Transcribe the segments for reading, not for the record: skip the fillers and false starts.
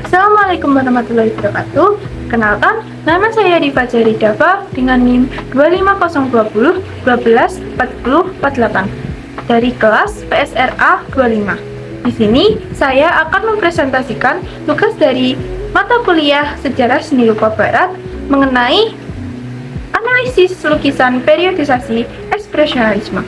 Assalamualaikum warahmatullahi wabarakatuh. Kenalkan, nama saya Diva Dava dengan NIM 25020 12 40 48 dari kelas PSRA 25. Di sini saya akan mempresentasikan tugas dari mata kuliah Sejarah Seni Rupa Barat mengenai analisis lukisan periodisasi ekspresionisme.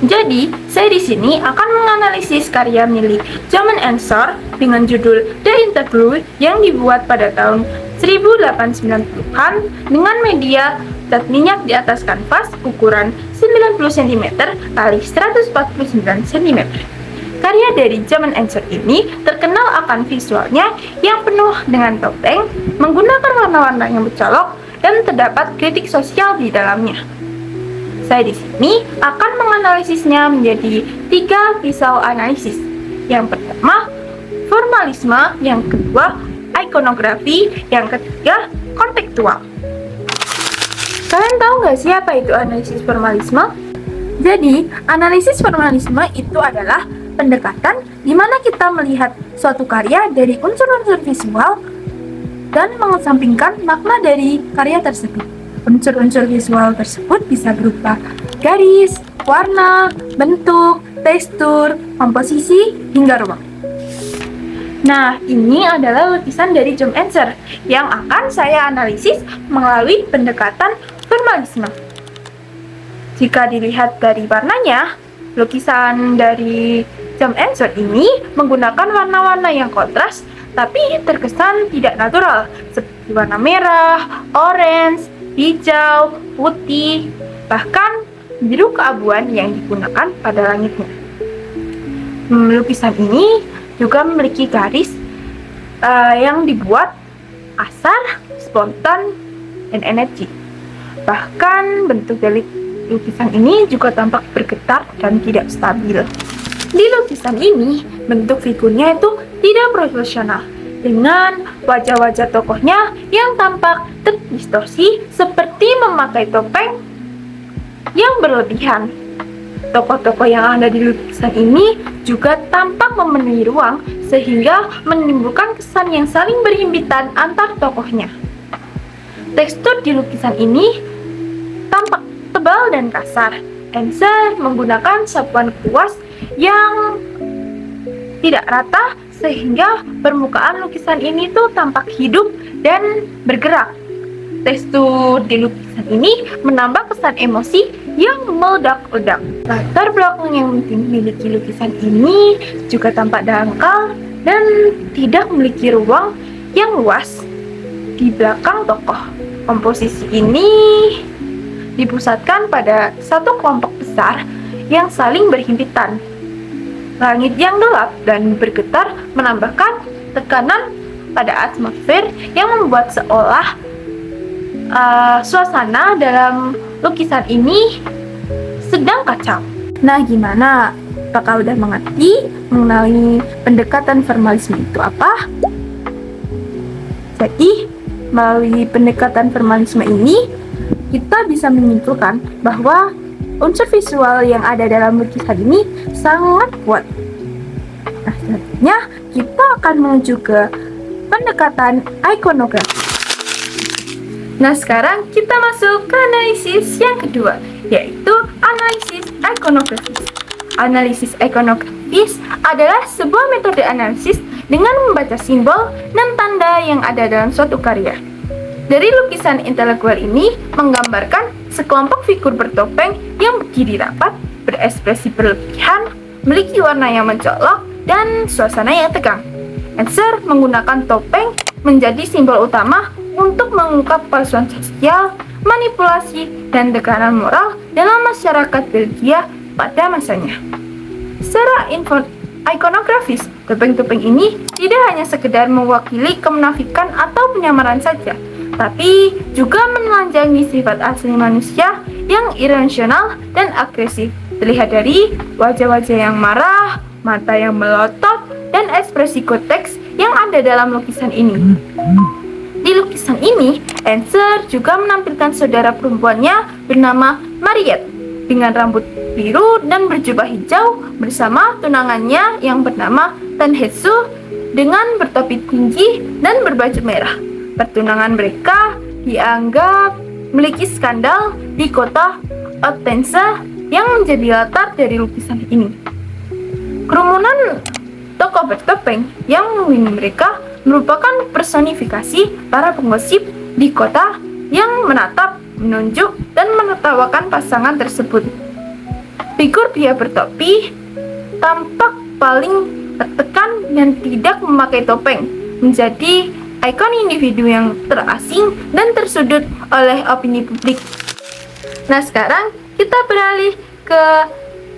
Jadi, saya di sini akan menganalisis karya milik John Ensor dengan judul The Interview yang dibuat pada tahun 1890-an dengan media cat minyak di atas kanvas ukuran 90 cm x 149 cm. Karya dari John Ensor ini terkenal akan visualnya yang penuh dengan topeng, menggunakan warna-warna yang mencolok, dan terdapat kritik sosial di dalamnya. Saya di sini akan menganalisisnya menjadi 3 pisau analisis. Yang pertama, formalisme, yang kedua, ikonografi, yang ketiga, kontekstual. Kalian tahu nggak sih apa itu analisis formalisme? Jadi, analisis formalisme itu adalah pendekatan di mana kita melihat suatu karya dari unsur-unsur visual dan mengesampingkan makna dari karya tersebut. Unsur-unsur visual tersebut bisa berupa garis, warna, bentuk, tekstur, komposisi, hingga ruang. Nah, ini adalah lukisan dari John Ensor yang akan saya analisis melalui pendekatan formalisme. Jika dilihat dari warnanya, lukisan dari John Ensor ini menggunakan warna-warna yang kontras tapi terkesan tidak natural, seperti warna merah, orange, hijau, putih, bahkan biru keabuan yang digunakan pada langitnya. Lukisan ini juga memiliki garis yang dibuat kasar, spontan, dan energi. Bahkan bentuk dari lukisan ini juga tampak bergetar dan tidak stabil. Di lukisan ini, bentuk figurnya itu tidak proporsional, dengan wajah-wajah tokohnya yang tampak terdistorsi seperti memakai topeng yang berlebihan. Tokoh-tokoh yang ada di lukisan ini juga tampak memenuhi ruang sehingga menimbulkan kesan yang saling berhimpitan antar tokohnya. Tekstur di lukisan ini tampak tebal dan kasar. Ensor menggunakan sapuan kuas yang tidak rata sehingga permukaan lukisan ini tuh tampak hidup dan bergerak. Tekstur di lukisan ini menambah kesan emosi yang meledak-ledak. Latar belakang yang dimiliki lukisan ini juga tampak dangkal dan tidak memiliki ruang yang luas di belakang tokoh. Komposisi ini dipusatkan pada satu kelompok besar yang saling berhimpitan. Langit yang gelap dan bergetar menambahkan tekanan pada atmosfer yang membuat seolah suasana dalam lukisan ini sedang kacau. Nah, gimana? Apakah udah mengerti mengenai pendekatan formalisme itu apa? Jadi, melalui pendekatan formalisme ini, kita bisa menyimpulkan bahwa unsur visual yang ada dalam lukisan ini sangat kuat. Nah, selanjutnya kita akan menuju ke pendekatan ikonografi. Nah, sekarang kita masuk ke analisis yang kedua, yaitu analisis ikonografis. Analisis ikonografis adalah sebuah metode analisis dengan membaca simbol dan tanda yang ada dalam suatu karya. Dari lukisan intelektual ini menggambarkan sekelompok figur bertopeng yang berdiri rapat, berekspresi berlebihan, memiliki warna yang mencolok, dan suasana yang tegang. Ensor menggunakan topeng menjadi simbol utama untuk mengungkap palsuan sosial, manipulasi, dan tekanan moral dalam masyarakat Belgia pada masanya. Secara ikonografis, topeng-topeng ini tidak hanya sekedar mewakili kemunafikan atau penyamaran saja, tapi juga menelanjangi sifat asli manusia yang irasional dan agresif. Terlihat dari wajah-wajah yang marah, mata yang melotot, dan ekspresi konteks yang ada dalam lukisan ini. Di lukisan ini, Ensor juga menampilkan saudara perempuannya bernama Mariette dengan rambut biru dan berjubah hijau bersama tunangannya yang bernama Tanhetsu dengan bertopi tinggi dan berbaju merah. Pertunangan mereka dianggap memiliki skandal di kota Odense yang menjadi latar dari lukisan ini. Kerumunan tokoh bertopeng yang mengunjungi mereka merupakan personifikasi para penggosip di kota yang menatap, menunjuk, dan menertawakan pasangan tersebut. Figur pria bertopi tampak paling tertekan dan tidak memakai topeng, menjadi ikon individu yang terasing dan tersudut oleh opini publik. Nah, sekarang kita beralih ke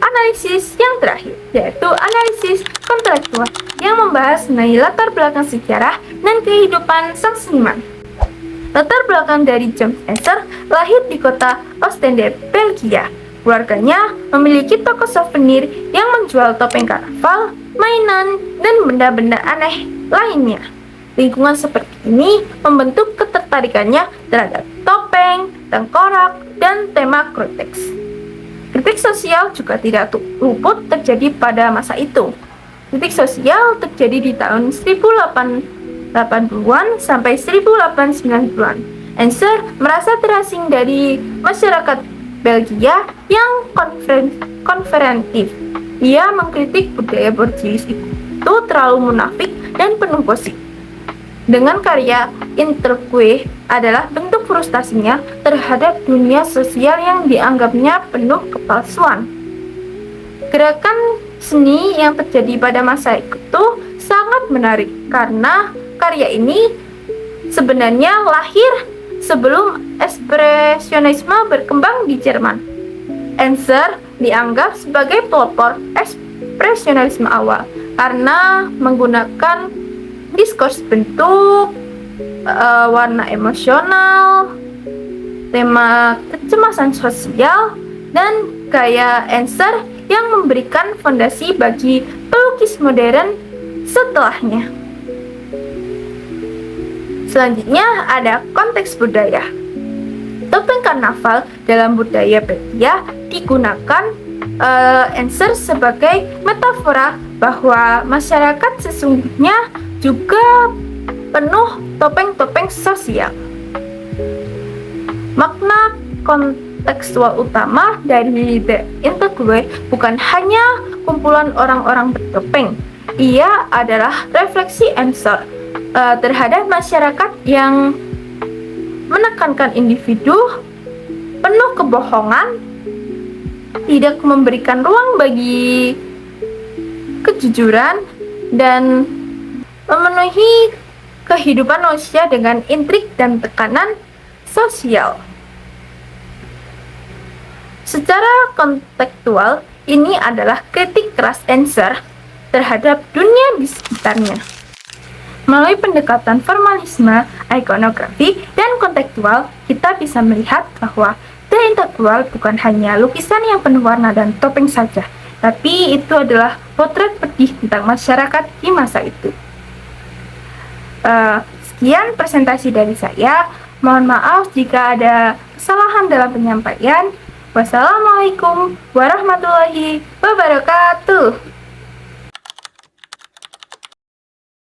analisis yang terakhir, yaitu analisis kontekstual yang membahas mengenai latar belakang sejarah dan kehidupan sang seniman. Latar belakang dari James Ensor lahir di kota Oostende, Belgia. Keluarganya memiliki toko souvenir yang menjual topeng karnaval, mainan, dan benda-benda aneh lainnya. Lingkungan seperti ini membentuk ketertarikannya terhadap topeng, tengkorak, dan tema krotex. Kritik sosial juga tidak luput terjadi pada masa itu. Kritik sosial terjadi di tahun 1880-an sampai 1890-an. Ensor merasa terasing dari masyarakat Belgia yang konfrontatif. Ia mengkritik budaya borjuis itu terlalu munafik dan penuh gosip. Dengan karya Interque adalah bentuk frustasinya terhadap dunia sosial yang dianggapnya penuh kepalsuan. Gerakan seni yang terjadi pada masa itu sangat menarik karena karya ini sebenarnya lahir sebelum ekspresionisme berkembang di Jerman. Ensor dianggap sebagai pelopor ekspresionisme awal karena menggunakan diskurs bentuk, warna emosional, tema kecemasan sosial, dan gaya Ensor yang memberikan fondasi bagi pelukis modern setelahnya. Selanjutnya ada konteks budaya. Topeng karnaval dalam budaya Belgia digunakan Ensor sebagai metafora bahwa masyarakat sesungguhnya juga penuh topeng-topeng sosial. Makna kontekstual utama dari The Interque bukan hanya kumpulan orang-orang bertopeng. Ia adalah refleksi Ensor terhadap masyarakat yang menekankan individu, penuh kebohongan, tidak memberikan ruang bagi kejujuran, dan memenuhi kehidupan manusia dengan intrik dan tekanan sosial. Secara kontekstual, ini adalah kritik keras Ensor terhadap dunia di sekitarnya. Melalui pendekatan formalisme, ikonografi, dan kontekstual, kita bisa melihat bahwa The Interque bukan hanya lukisan yang penuh warna dan topeng saja, tapi itu adalah potret pedih tentang masyarakat di masa itu. Sekian presentasi dari saya. Mohon maaf jika ada kesalahan dalam penyampaian. Wassalamualaikum warahmatullahi wabarakatuh.